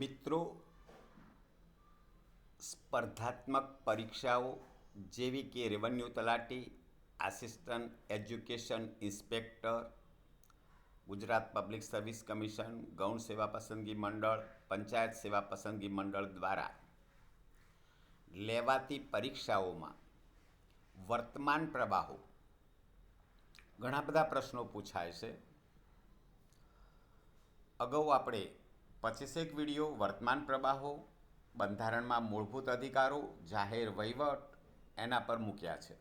મિત્રો, સ્પર્ધાત્મક પરીક્ષાઓ જેવી કે રેવન્યુ તલાટી, assistant education inspector, Gujarat public service commission, ગૌણ સેવા પસંદગી મંડળ, પંચાયત સેવા પસંદગી મંડળ દ્વારા લેવાતી પરીક્ષાઓમાં વર્તમાન પ્રવાહો ઘણા બધા પ્રશ્નો પૂછાય છે. અગાઉ આપણે 25 વિડીયો વર્તમાન પ્રવાહો, બંધારણમાં મૂળભૂત અધિકારો, જાહેર વહીવટ એના પર મૂક્યા છે,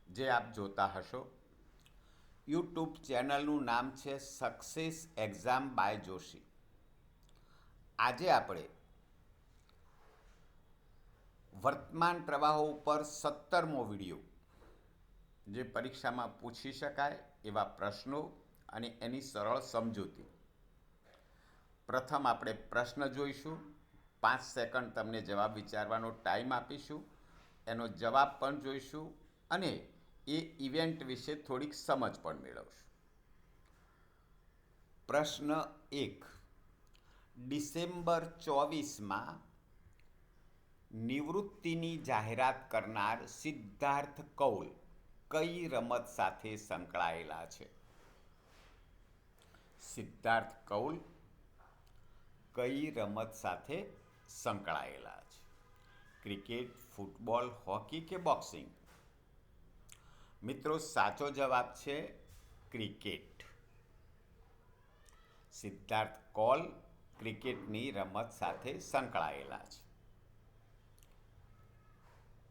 જે આપ જોતા હશો. યુટ્યુબ ચેનલનું નામ છે સક્સેસ એક્ઝામ બાય જોશી. આજે આપણે વર્તમાન પ્રવાહો ઉપર 17મો વિડીયો, જે પરીક્ષામાં પૂછી શકાય એવા પ્રશ્નો અને એની સરળ સમજૂતી. પ્રથમ આપણે પ્રશ્ન જોઈશું, 5 સેકન્ડ તમને જવાબ વિચારવાનો ટાઈમ આપીશું, એનો જવાબ પણ જોઈશું અને એ ઇવેન્ટ વિશે થોડીક સમજ પણ મેળવશું. પ્રશ્ન 1. ડિસેમ્બર 24માં નિવૃત્તિની જાહેરાત કરનાર સિદ્ધાર્થ કૌલ કઈ રમત સાથે સંકળાયેલા છે? સિદ્ધાર્થ કૌલ કઈ રમત સાથે સંકળાયેલા છે? ક્રિકેટ, ફૂટબોલ, હોકી કે બોક્સિંગ? મિત્રો, સાચો જવાબ છે ક્રિકેટ. સિદ્ધાર્થ કૌલ ક્રિકેટની રમત સાથે સંકળાયેલા છે.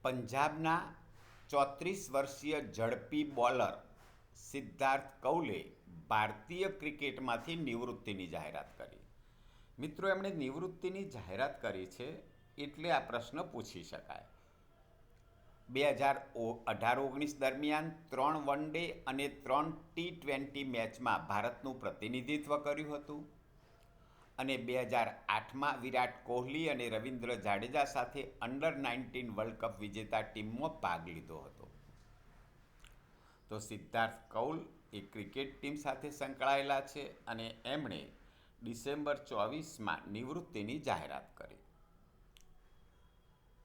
પંજાબના 34 વર્ષીય ઝડપી બોલર સિદ્ધાર્થ કૌલે ભારતીય ક્રિકેટમાંથી નિવૃત્તિની જાહેરાત કરી. મિત્રો, એમણે નિવૃત્તિની જાહેરાત કરી છે એટલે આ પ્રશ્ન પૂછી શકાય. 2018-19 દરમિયાન 3 વન ડે અને 3 T20 મેચમાં ભારતનું પ્રતિનિધિત્વ કર્યું હતું અને 2008માં વિરાટ કોહલી અને રવિન્દ્ર જાડેજા સાથે અંડર-19 વર્લ્ડ કપ વિજેતા ટીમમાં ભાગ લીધો હતો. તો સિદ્ધાર્થ કૌલ એ ક્રિકેટ ટીમ સાથે સંકળાયેલા છે અને એમણે ડિસેમ્બર 24માં નિવૃત્તિની જાહેરાત કરી.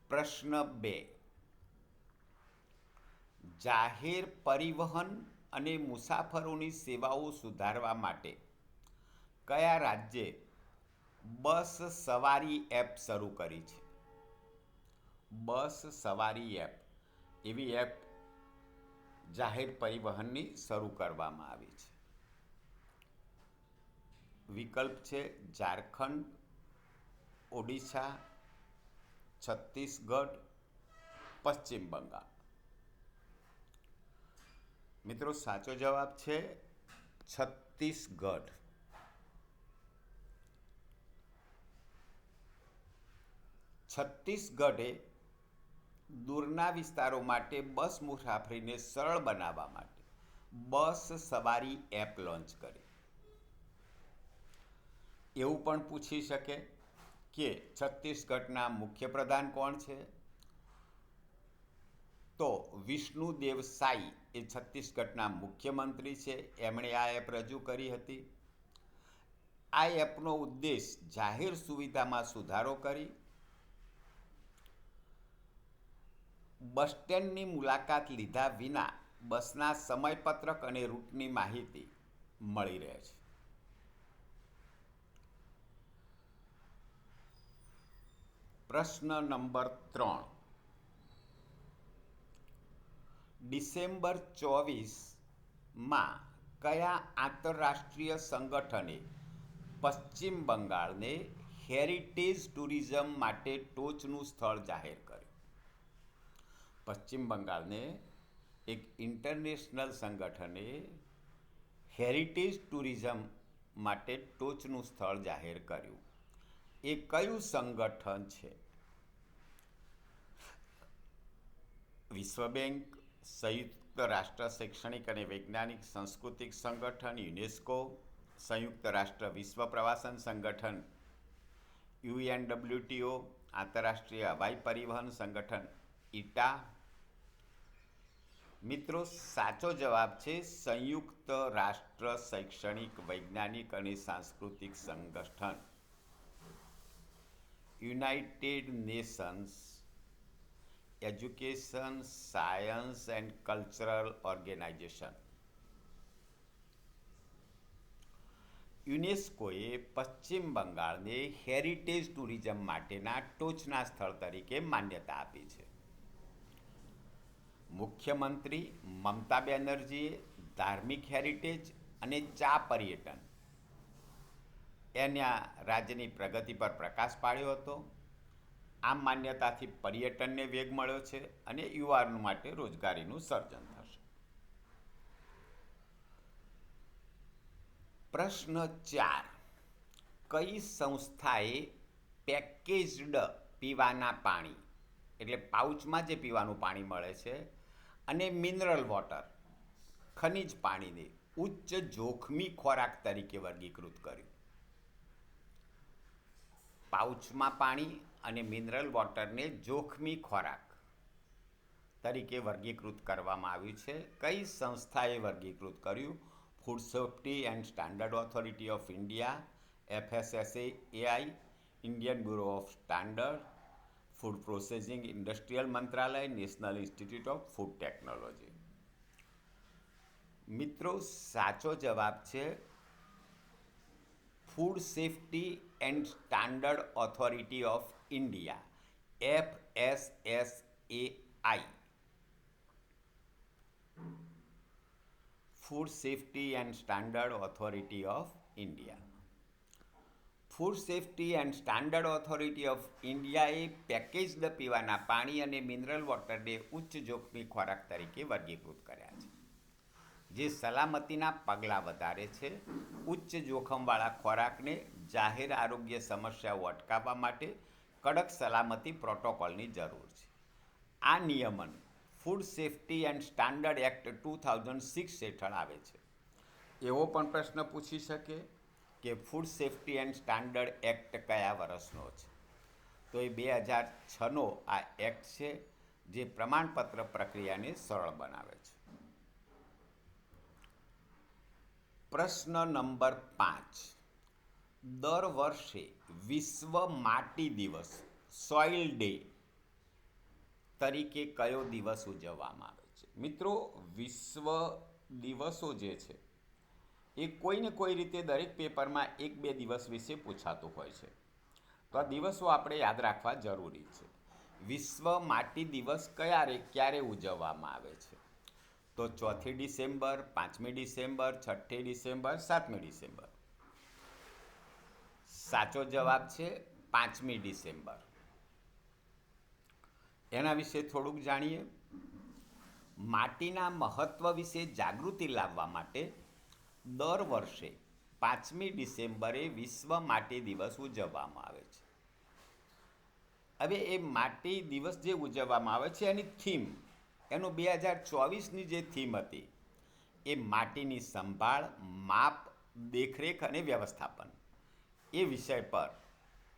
પ્રશ્ન 2. જાહેર પરિવહન અને મુસાફરોની સેવાઓ સુધારવા માટે કયા રાજ્યે બસ સવારી એપ શરૂ કરી છે? બસ સવારી એપ, એવી એપ જાહેર પરિવહનની શરૂ કરવામાં આવી છે. વિકલ્પ છે ઝારખંડ, ઓડિશા, છત્તીસગઢ, પશ્ચિમ બંગાળ. મિત્રો, સાચો જવાબ છે છત્તીસગઢ. છત્તીસગઢે દૂરના વિસ્તારો માટે બસ મુસાફરીને સરળ બનાવવા માટે બસ સવારી એપ લોન્ચ કરી. એવું પણ પૂછી શકે કે છત્તીસગઢના મુખ્યપ્રધાન કોણ છે? તો વિષ્ણુદેવ સાઈ એ છત્તીસગઢના મુખ્યમંત્રી છે. એમણે આ એપ રજૂ કરી હતી. આ એપનો ઉદ્દેશ જાહેર સુવિધામાં સુધારો કરી બસ સ્ટેન્ડની મુલાકાત લીધા વિના બસના સમયપત્રક અને રૂટની માહિતી મળી રહે છે. પ્રશ્ન નંબર 3. ડિસેમ્બર 24માં કયા આંતરરાષ્ટ્રીય સંગઠને પશ્ચિમ બંગાળને હેરિટેજ ટુરિઝમ માટે ટોચનું સ્થળ જાહેર કર્યું? પશ્ચિમ બંગાળને એક ઇન્ટરનેશનલ સંગઠને હેરિટેજ ટુરિઝમ માટે ટોચનું સ્થળ જાહેર કર્યું. એ કયું સંગઠન છે? વિશ્વ બેંક, સંયુક્ત રાષ્ટ્ર શૈક્ષણિક અને વૈજ્ઞાનિક સાંસ્કૃતિક સંગઠન યુનેસ્કો, સંયુક્ત રાષ્ટ્ર વિશ્વ પ્રવાસન સંગઠન UNWTO, આંતરરાષ્ટ્રીય હવાઈ પરિવહન સંગઠન ITA. મિત્રો, સાચો જવાબ છે સંયુક્ત રાષ્ટ્ર શૈક્ષણિક, વૈજ્ઞાનિક અને સાંસ્કૃતિક સંગઠન. United Nations education, science and cultural organisation. યુનેસ્કોએ પશ્ચિમ બંગાળને હેરિટેજ ટુરિઝમ માટેના ટોચના સ્થળ તરીકે માન્યતા આપી છે. મુખ્યમંત્રી મમતા બેનર્જીએ ધાર્મિક હેરિટેજ અને ચા પર્યટન એના રાજ્યની પ્રગતિ પર પ્રકાશ પાડ્યો હતો. આ માન્યતાથી પર્યટનને વેગ મળ્યો છે અને યુવાનો માટે રોજગારીનું સર્જન થશે. પ્રશ્ન 4. કઈ સંસ્થાએ પેકેજ્ડ પીવાના પાણી એટલે પાઉચમાં જે પીવાનું પાણી મળે છે અને મિનરલ વોટર ખનિજ પાણીને ઉચ્ચ જોખમી ખોરાક તરીકે વર્ગીકૃત કર્યું? પાઉચમાં પાણી અને મિનરલ વોટરને જોખમી ખોરાક તરીકે વર્ગીકૃત કરવામાં આવ્યું છે. કઈ સંસ્થાએ વર્ગીકૃત કર્યું? Food safety and standard authority of India, FSSAI, Indian bureau of standard, food processing industrial મંત્રાલય, national institute of food technology. મિત્રો, સાચો જવાબ છે food safety and standard authority of India, FSSAI. Food safety and standard authority of India. Food safety and standard authority of ઇન્ડિયાએ packaged પીવાના પાણી અને mineral વોટરને ઉચ્ચ જોખમી ખોરાક તરીકે વર્ગીકૃત કર્યા છે, જે સલામતીના પગલાં વધારે છે. ઉચ્ચ જોખમવાળા ખોરાકને જાહેર આરોગ્ય સમસ્યાઓ અટકાવવા માટે કડક સલામતી પ્રોટોકોલની જરૂર છે. આ નિયમન food safety and standard act 2006 હેઠળ આવે છે. એવો પણ પ્રશ્ન પૂછી શકે કે food safety and standard act કયા વર્ષનો છે? તો એ 2006નો આ એક્ટ છે, જે પ્રમાણપત્ર પ્રક્રિયાને સરળ બનાવે છે. પ્રશ્ન નંબર 5. દર વર્ષે વિશ્વ માટી દિવસ, સોઇલ ડે તરીકે કયો દિવસ ઉજવવામાં આવે છે? મિત્રો, વિશ્વ દિવસો જે છે એ કોઈને કોઈ રીતે દરેક પેપરમાં 1-2 દિવસ વિશે પૂછાતું હોય છે, તો આ દિવસો આપણે યાદ રાખવા જરૂરી છે. વિશ્વ માટી દિવસ ક્યારે ઉજવવામાં આવે છે? તો 4મી ડિસેમ્બર, 5મી ડિસેમ્બર, 6મી ડિસેમ્બર, 7મી ડિસેમ્બર. સાચો જવાબ છે 5મી ડિસેમ્બર. એના વિશે થોડુંક જાણીએ. માટીના મહત્વ વિશે જાગૃતિ લાવવા માટે દર વર્ષે 5મી ડિસેમ્બરે વિશ્વ માટી દિવસ ઉજવવામાં આવે છે. હવે એ માટી દિવસ જે ઉજવવામાં આવે છે એની થીમ, એનો 2024ની જે થીમ હતી એ માટીની સંભાળ, માપ, દેખરેખ અને વ્યવસ્થાપન એ વિષય પર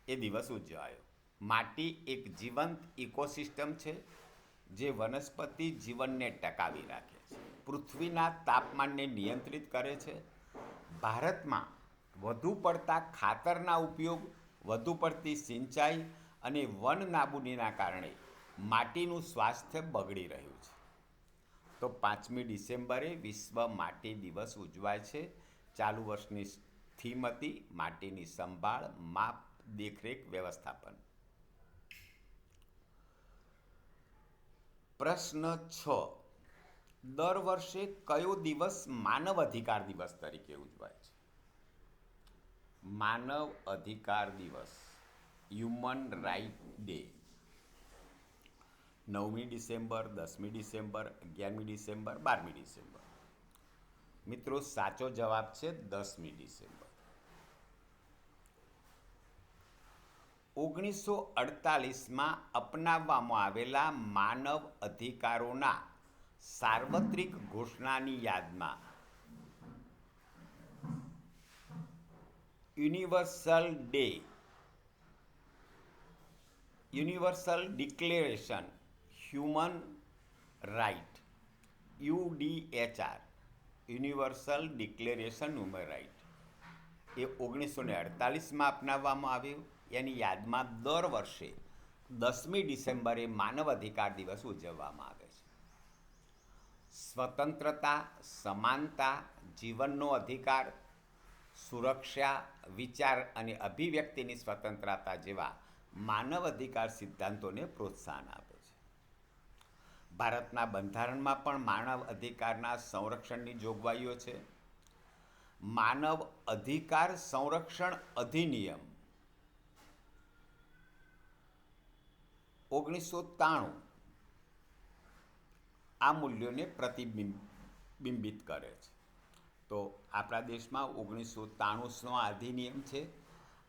એ દિવસ ઉજવાયો. માટી એક જીવંત ઇકોસિસ્ટમ છે જે વનસ્પતિ જીવનને ટકાવી રાખે છે, પૃથ્વીના તાપમાનને નિયંત્રિત કરે છે. ભારતમાં વધુ પડતા ખાતરના ઉપયોગ, વધુ પડતી સિંચાઈ અને વન નાબૂદીના કારણે માટીનું સ્વાસ્થ્ય બગડી રહ્યું છે. તો 5મી ડિસેમ્બરે વિશ્વ માટી દિવસ ઉજવાય છે. ચાલુ વર્ષની થીમ હતી માટીની સંભાળ, માપ, દેખરેખ, વ્યવસ્થાપન. પ્રશ્ન 6. દર વર્ષે કયો દિવસ માનવ અધિકાર દિવસ તરીકે ઉજવાય છે? માનવ અધિકાર દિવસ, હ્યુમન રાઇટ ડે. 9મી ડિસેમ્બર, 10મી ડિસેમ્બર, 11મી ડિસેમ્બર, 12મી ડિસેમ્બર. મિત્રો, સાચો જવાબ છે 10મી ડિસેમ્બર. 1948માં અપનાવવામાં આવેલા માનવ અધિકારોના સાર્વત્રિક ઘોષણાની યાદમાં universal declaration human right, UDHR, universal declaration human right, એ 1948માં અપનાવવામાં આવ્યું. એની યાદમાં દર વર્ષે 10મી ડિસેમ્બરે માનવ અધિકાર દિવસ ઉજવવામાં આવે છે. સ્વતંત્રતા, સમાનતા, જીવનનો અધિકાર, સુરક્ષા, વિચાર અને અભિવ્યક્તિની સ્વતંત્રતા જેવા માનવ અધિકાર સિદ્ધાંતોને પ્રોત્સાહન આપે છે. ભારતના બંધારણમાં પણ માનવ અધિકારના સંરક્ષણની જોગવાઈઓ છે. માનવ અધિકાર સંરક્ષણ અધિનિયમ 1993 આ મૂલ્યોને પ્રતિબિંબિત કરે છે. તો આપણા દેશમાં 1993નો આ અધિનિયમ છે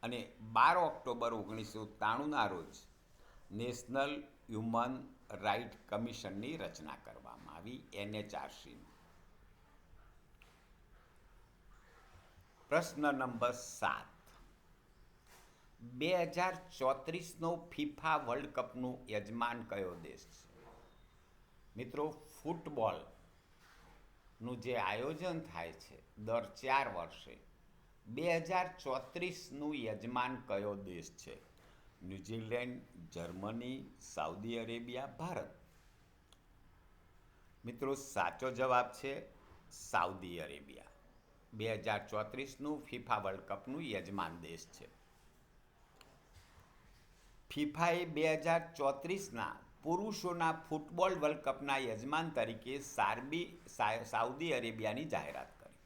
અને 12 ઓક્ટોબર 1993ના રોજ નેશનલ હ્યુમન રાઇટ કમિશનની રચના કરવામાં આવી, NHRCની. પ્રશ્ન નંબર 7. 2034નો ફિફા વર્લ્ડ કપનું યજમાન કયો દેશ છે? મિત્રો, ફૂટબોલનું જે આયોજન થાય છે દર 4 વર્ષે, 2034નું યજમાન કયો દેશ છે? New Zealand, Germany, Saudi Arabia, Bharat. મિત્રો, સાચો જવાબ છે સાઉદી અરેબિયા. 2034નું ફિફા વર્લ્ડ કપનું યજમાન દેશ છે. ફિફાએ 2034ના પુરુષોના ફૂટબોલ વર્લ્ડ કપના યજમાન તરીકે સાઉદી અરેબિયાની જાહેરાત કરી.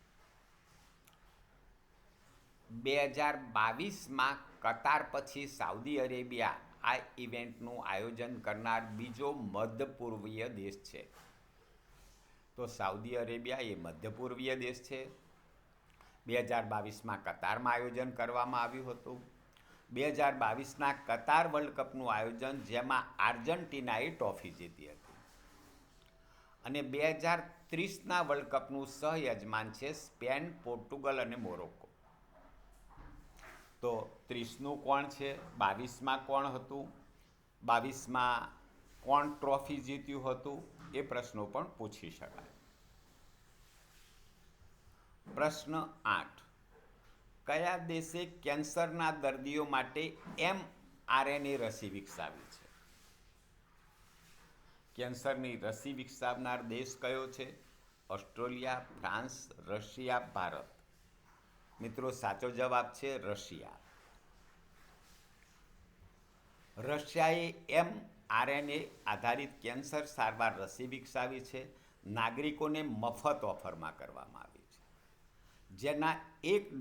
2022માં કતાર પછી સાઉદી અરેબિયા આ ઇવેન્ટનું આયોજન કરનાર બીજો મધ્ય પૂર્વીય દેશ છે. તો સાઉદી અરેબિયા એ મધ્ય પૂર્વીય દેશ છે. 2022માં કતારમાં આયોજન કરવામાં આવ્યું હતું. 2022ના કતાર વર્લ્ડ કપનું આયોજન, જેમાં આર્જેન્ટિનાએ ટ્રોફી જીતી હતી. અને 2030ના વર્લ્ડ કપનું સહયજમાન છે સ્પેન, પોર્ટુગલ અને મોરોક્કો. તો 30નું કોણ છે? 22માં કોણ હતું? 22માં કોણ ટ્રોફી જીત્યું હતું? એ પ્રશ્નો પણ પૂછી શકાય. પ્રશ્ન 8. કયા દેશે કેન્સરના દર્દીઓ માટે mRNA રસી વિકસાવી છે? કેન્સરની રસી વિકસાવનાર દેશ કયો છે? Australia, France, Russia, Bharat. મિત્રો, સાચો જવાબ છે રશિયા. રશિયાએ mRNA આધારિત કેન્સર સારવાર રસી વિકસાવી છે. નાગરિકોને મફત ઓફરમાં કરવામાં આવી છે, જેના એક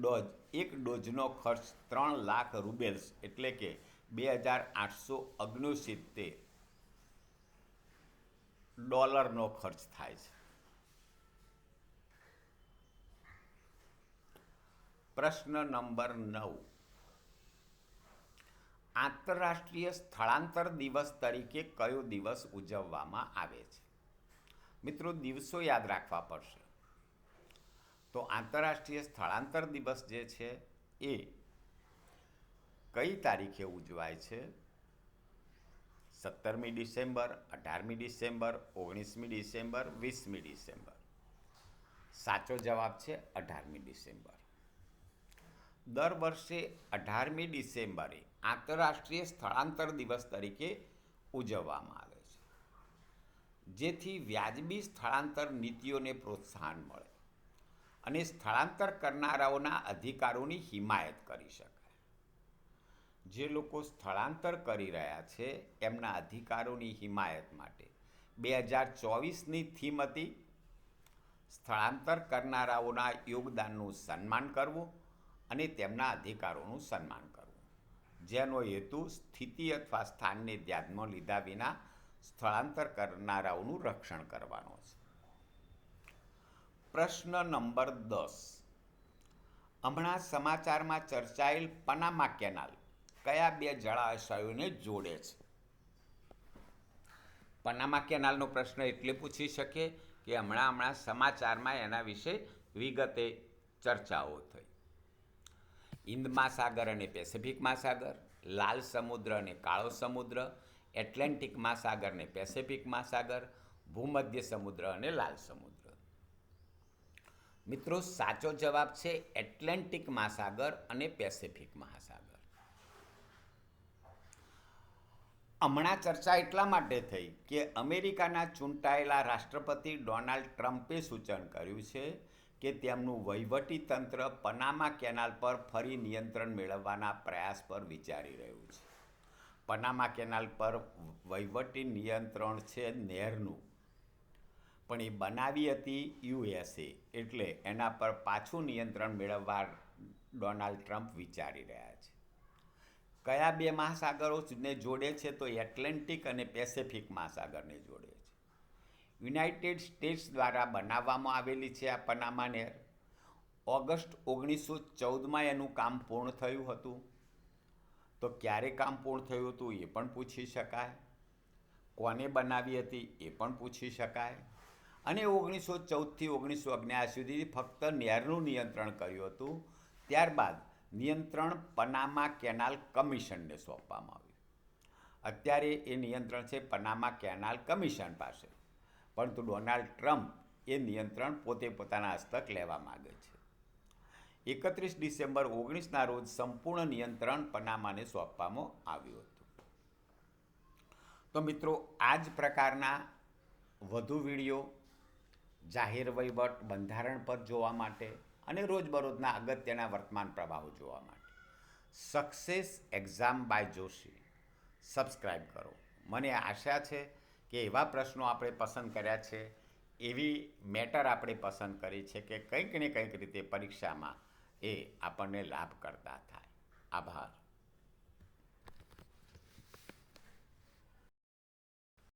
ડોઝનો ખર્ચ 3 લાખ રૂબેલ્સ એટલે કે $2,869 ખર્ચ થાય છે. પ્રશ્ન નંબર 9. આંતરરાષ્ટ્રીય સ્થળાંતર દિવસ તરીકે કયો દિવસ ઉજવવામાં આવે છે? મિત્રો, દિવસો યાદ રાખવા પડશે. તો આંતરરાષ્ટ્રીય સ્થળાંતર દિવસ જે છે એ કઈ તારીખે ઉજવાય છે? 17મી ડિસેમ્બર, 18મી ડિસેમ્બર, 19મી ડિસેમ્બર, 20મી ડિસેમ્બર. સાચો જવાબ છે 18મી ડિસેમ્બર. દર વર્ષે 18મી ડિસેમ્બરે આંતરરાષ્ટ્રીય સ્થળાંતર દિવસ તરીકે ઉજવવામાં આવે છે, જેથી વ્યાજબી સ્થળાંતર નીતિઓને પ્રોત્સાહન મળે અને સ્થળાંતર કરનારાઓના અધિકારોની હિમાયત કરી શકાય. જે લોકો સ્થળાંતર કરી રહ્યા છે એમના અધિકારોની હિમાયત માટે 2024ની થીમ હતી સ્થળાંતર કરનારાઓના યોગદાનનું સન્માન કરવું અને તેમના અધિકારોનું સન્માન કરવું, જેનો હેતુ સ્થિતિ અથવા સ્થાનને ધ્યાનમાં લીધા વિના સ્થળાંતર કરનારાઓનું રક્ષણ કરવાનો છે. પ્રશ્ન નંબર 10. હમણાં સમાચારમાં ચર્ચાયેલ પનામા કેનાલ કયા 2 જળાશયોને જોડે છે? પનામા કેનાલનો પ્રશ્ન એટલે પૂછી શકે કે હમણાં સમાચારમાં એના વિશે વિગતે ચર્ચાઓ થઈ. હિન્દ મહાસાગર અને પેસિફિક મહાસાગર, લાલ સમુદ્ર અને કાળો સમુદ્ર, એટલાન્ટિક મહાસાગર અને પેસિફિક મહાસાગર, ભૂમધ્ય સમુદ્ર અને લાલ સમુદ્ર. મિત્રો, સાચો જવાબ છે એટલાન્ટિક મહાસાગર અને પેસિફિક મહાસાગર. હમણાં ચર્ચા એટલા માટે થઈ કે અમેરિકાના ચૂંટાયેલા રાષ્ટ્રપતિ ડોનાલ્ડ ટ્રમ્પે સૂચન કર્યું છે કે તેમનું વહીવટી તંત્ર પનામા કેનાલ પર ફરી નિયંત્રણ મેળવવાના પ્રયાસ પર વિચારી રહ્યું છે. પનામા કેનાલ પર વહીવટી નિયંત્રણ છે નહેરનું, પણ એ બનાવી હતી યુએસએ, એટલે એના પર પાછું નિયંત્રણ મેળવવા ડોનાલ્ડ ટ્રમ્પ વિચારી રહ્યા છે. કયા બે મહાસાગરોને જોડે છે? તો એટલાન્ટિક અને પેસેફિક મહાસાગરને જોડે છે. યુનાઇટેડ સ્ટેટ્સ દ્વારા બનાવવામાં આવેલી છે આ પનામા નહેર. ઓગસ્ટ 1914માં એનું કામ પૂર્ણ થયું હતું. તો ક્યારે કામ પૂર્ણ થયું હતું એ પણ પૂછી શકાય. કોને બનાવી હતી એ પણ પૂછી શકાય. અને 1914થી 1979 સુધી ફક્ત નહેરનું નિયંત્રણ કર્યું હતું. ત્યારબાદ નિયંત્રણ પનામા કેનાલ કમિશનને સોંપવામાં આવ્યું. અત્યારે એ નિયંત્રણ છે પનામા કેનાલ કમિશન પાસે, પરંતુ ડોનાલ્ડ ટ્રમ્પ એ નિયંત્રણ પોતે પોતાના હસ્તક લેવા માગે છે. 31 ડિસેમ્બર 1919ના રોજ સંપૂર્ણ નિયંત્રણ પનામાને સોંપવામાં આવ્યું હતું. તો મિત્રો, આ જ પ્રકારના વધુ વિડીયો જાહેર વહીવટ, બંધારણ પર જોવા માટે અને રોજબરોજના અગત્યના વર્તમાન પ્રવાહો જોવા માટે success exam by Joshi subscribe કરો. મને આશા છે કે એવા પ્રશ્નો આપણે પસંદ કર્યા છે, એવી મેટર આપણે પસંદ કરી છે કે કંઈક ને કંઈક રીતે પરીક્ષામાં એ આપણને લાભ કરતા થાય. આભાર.